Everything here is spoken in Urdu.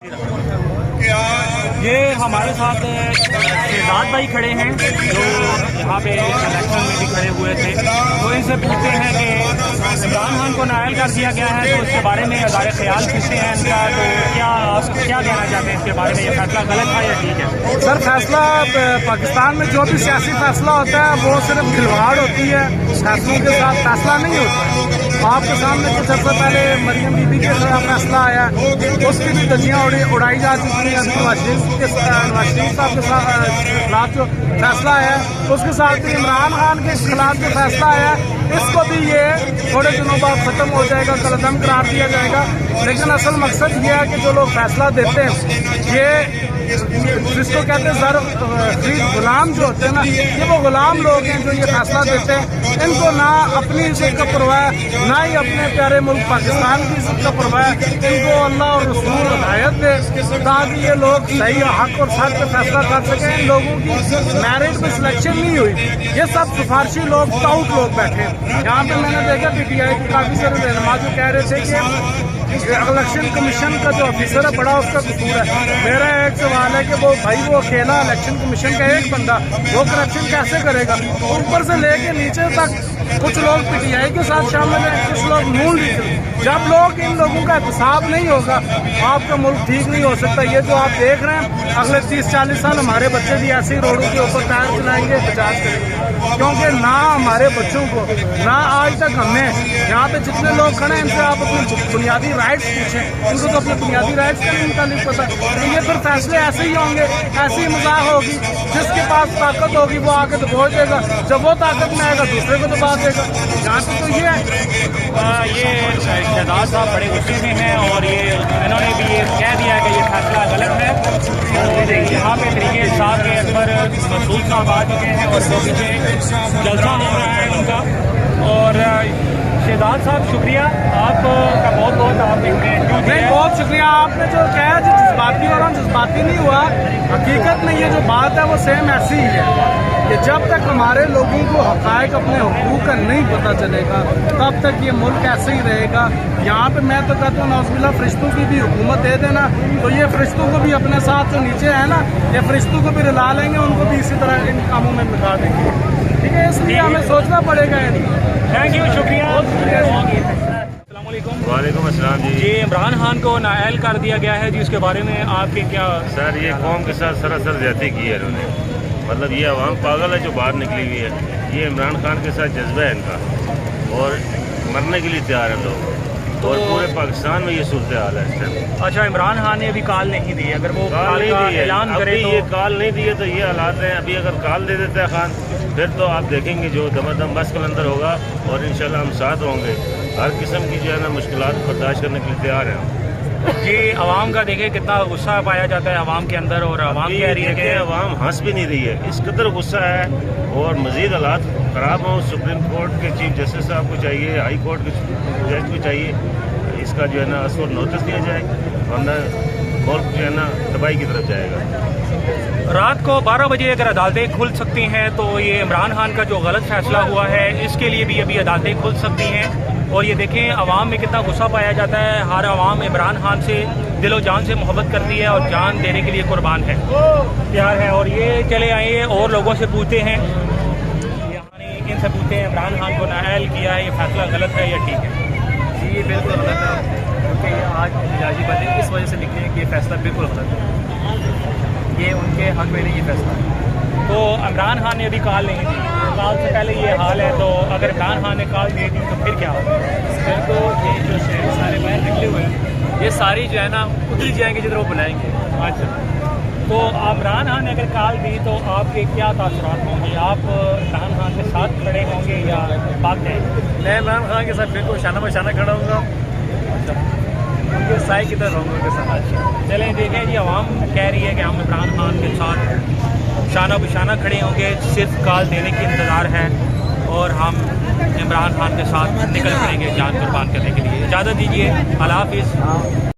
یہ ہمارے ساتھ شہزاد بھائی کھڑے ہیں جو یہاں پہ الیکشن میں بھی کھڑے ہوئے تھے، تو ان سے پوچھتے ہیں کہ عمران خان کو نائل کر دیا گیا ہے تو اس کے بارے میں ادارے خیال کسے ہیں ان کا، تو کیا کہنا چاہتے ہیں اس کے بارے میں؟ یہ فیصلہ غلط تھا یا ٹھیک ہے؟ سر فیصلہ پاکستان میں جو بھی سیاسی فیصلہ ہوتا ہے وہ صرف کھلواڑ ہوتی ہے، فیصلوں کے ساتھ فیصلہ نہیں ہوتا۔ آپ کے سامنے کچھ عرصہ پہلے مریم بی بی کے خلاف فیصلہ آیا، اس کی بھی دھجیاں اڑائی جا چکی ہیں۔ نواز شریف صاحب کے خلاف جو فیصلہ آیا ہے، اس کے ساتھ بھی عمران خان کے خلاف جو فیصلہ آیا ہے، اس کو بھی یہ تھوڑے دنوں بعد ختم ہو جائے گا، کالعدم قرار دیا جائے گا۔ لیکن اصل مقصد یہ ہے کہ جو لوگ فیصلہ دیتے ہیں، یہ جس کو کہتے ہیں غلام جو ہوتے ہیں نا، یہ وہ غلام لوگ ہیں جو یہ فیصلہ دیتے ہیں۔ ان کو نہ اپنی عزت کا پرواہ ہے، نہ ہی اپنے پیارے ملک پاکستان کی عزت کا پرواہ ہے۔ ان کو اللہ اور رسول ہدایت دے تاکہ یہ لوگ صحیح حق اور سچ پہ فیصلہ کر سکیں۔ ان لوگوں کی میرٹ میں سلیکشن نہیں ہوئی، یہ سب سفارشی لوگ، ٹاؤٹ لوگ بیٹھے ہیں۔ یہاں پہ میں نے دیکھا پی ٹی آئی کے کافی سارے رہنما جو کہہ رہے تھے کہ الیکشن کمیشن کا جو آفیسر ہے بڑا اس کا قصور ہے۔ میرا ایک سوال ہے کہ وہ اکیلا الیکشن کمیشن کا ایک بندہ وہ کرپشن کیسے کرے گا؟ اوپر سے لے کے نیچے تک کچھ لوگ پی ٹی آئی کے ساتھ شامل ہیں، کچھ لوگ نون لیگ۔ جب لوگ ان لوگوں کا احتساب نہیں ہوگا، آپ کا ملک ٹھیک نہیں ہو سکتا۔ یہ جو آپ دیکھ رہے ہیں، اگلے 30-40 سال ہمارے بچے بھی ایسے ہی روڈوں کے اوپر ٹائر چلائیں گے، احتجاج کریں گے، کیونکہ نہ ہمارے بچوں کو، نہ آج تک ہمیں یہاں پہ جتنے لوگ کھڑے ہیں ان سے آپ اپنے بنیادی رائٹس پوچھیں، ان کو تو اپنے بنیادی رائٹس کا نہیں متعلق پتا۔ تو یہ پھر فیصلے ایسے ہی ہوں گے، ایسی مزاح ہوگی، جس کے پاس طاقت ہوگی وہ آ کے دبوچ دے گا، جب وہ طاقت میں آئے گا دوسرے کو دبا دے گا۔ یہاں پہ تو یہ ہے۔ یہ شہزاد صاحب بڑے غصے میں ہیں اور انہوں نے بھی یہ کہہ دیا ہے کہ یہ فیصلہ غلط ہے، اور یہاں پہ طریقے صاحب کے اکبر مسعود صاحب آ چکے ہیں اور وہ پیچھے جلسہ ہو رہا ہے ان کا۔ اور شہزاد صاحب شکریہ آپ کا بہت بہت، آپ نے بہت شکریہ آپ نے جو کہا، جو جذباتی ہو رہا ہوں جذباتی نہیں ہوا۔ حقیقت میں یہ جو بات ہے وہ سیم ایسی ہی ہے کہ جب تک ہمارے لوگوں کو حقائق اپنے حقوق کا نہیں پتہ چلے گا تب تک یہ ملک ایسے ہی رہے گا۔ یہاں پہ میں تو کہتا ہوں نعوذ باللہ فرشتوں کی بھی حکومت دے دینا، تو یہ فرشتوں کو بھی اپنے ساتھ جو نیچے ہے نا، یہ فرشتوں کو بھی رلا لیں گے، ان کو بھی اسی طرح ان کاموں میں مٹا دیں گے۔ ٹھیک ہے، اس لیے ہمیں سوچنا پڑے گا۔ تھینک یو، شکریہ۔ السلام علیکم۔ وعلیکم السلام جی، عمران خان کو نائل کر دیا گیا ہے جی، اس کے بارے میں آپ کے کیا؟ سر یہ قوم کے ساتھ سراسر زیادتی کی ہے انہوں نے، مطلب یہ عوام پاگل ہے جو باہر نکلی ہوئی ہے۔ یہ عمران خان کے ساتھ جذبہ ہے ان کا، اور مرنے کے لیے تیار ہیں لوگ، اور پورے پاکستان میں یہ صورتحال ہے اس ٹائم۔ اچھا، عمران خان نے ابھی کال نہیں دی، اگر وہ کال کا اعلان کرے تو؟ یہ کال نہیں دی ہے تو یہ حالات ہیں۔ ابھی اگر کال دے دیتا ہے خان، پھر تو آپ دیکھیں گے جو دم بس کلندر ہوگا، اور انشاءاللہ ہم ساتھ ہوں گے۔ ہر قسم کی جو ہے نا مشکلات برداشت کرنے کے لیے تیار ہیں جی۔ عوام کا دیکھیں کتنا غصہ پایا جاتا ہے عوام کے اندر، اور عوام کہہ رہی ہے کہ عوام ہنس بھی نہیں رہی ہے، اس قدر غصہ ہے، اور مزید حالات خراب ہوں۔ سپریم کورٹ کے چیف جسٹس صاحب کو چاہیے، ہائی کورٹ کے جج کو چاہیے، اس کا جو ہے نا اثر نوٹس دیا جائے، ورنہ ملک جو ہے نا تباہی کی طرف جائے گا۔ رات کو 12 بجے اگر عدالتیں کھل سکتی ہیں تو یہ عمران خان کا جو غلط فیصلہ ہوا ہے اس کے لیے بھی ابھی عدالتیں کھل سکتی ہیں، اور یہ دیکھیں عوام میں کتنا غصہ پایا جاتا ہے۔ ہر عوام عمران خان سے دل و جان سے محبت کرتی ہے اور جان دینے کے لیے قربان ہے، پیار ہے۔ اور یہ چلے آئیے اور لوگوں سے پوچھتے ہیں، ان سے پوچھتے ہیں عمران خان کو نائل کیا ہے، یہ فیصلہ غلط ہے یا ٹھیک ہے؟ جی یہ بالکل غلط ہے، کیونکہ یہ آج احتجاجی بندے اس وجہ سے نکلے ہیں کہ یہ فیصلہ بالکل غلط ہے، یہ ان کے حق میں نہیں یہ فیصلہ ہے۔ تو عمران خان نے ابھی کال نہیں دی، کال سے پہلے یہ حال ہے، تو اگر عمران خان نے کال دے دی تو پھر کیا ہوگا؟ پھر تو یہ جو شہر سارے باہر نکلے ہوئے ہیں یہ ساری جو ہے نا ادھر جائیں گے جدھر وہ بلائیں گے۔ اچھا، تو عمران خان نے اگر کال دی تو آپ کے کیا تاثرات ہوں گے؟ آپ عمران خان کے ساتھ کھڑے ہوں گے یا بھاگ جائیں گے؟ میں عمران خان کے ساتھ بالکل شانہ بشانہ کھڑا ہوں گا، ان کے سائے کی طرح رہوں گا ان کے ساتھ۔ چلیں دیکھیں جی، عوام کہہ رہی ہے کہ ہم عمران خان کے ساتھ شانہ بشانہ کھڑے ہوں گے، صرف کال دینے کی انتظار ہے، اور ہم عمران خان کے ساتھ نکل پڑیں گے جان قربان کرنے کے لیے۔ اجازت دیجیے، اللہ حافظ۔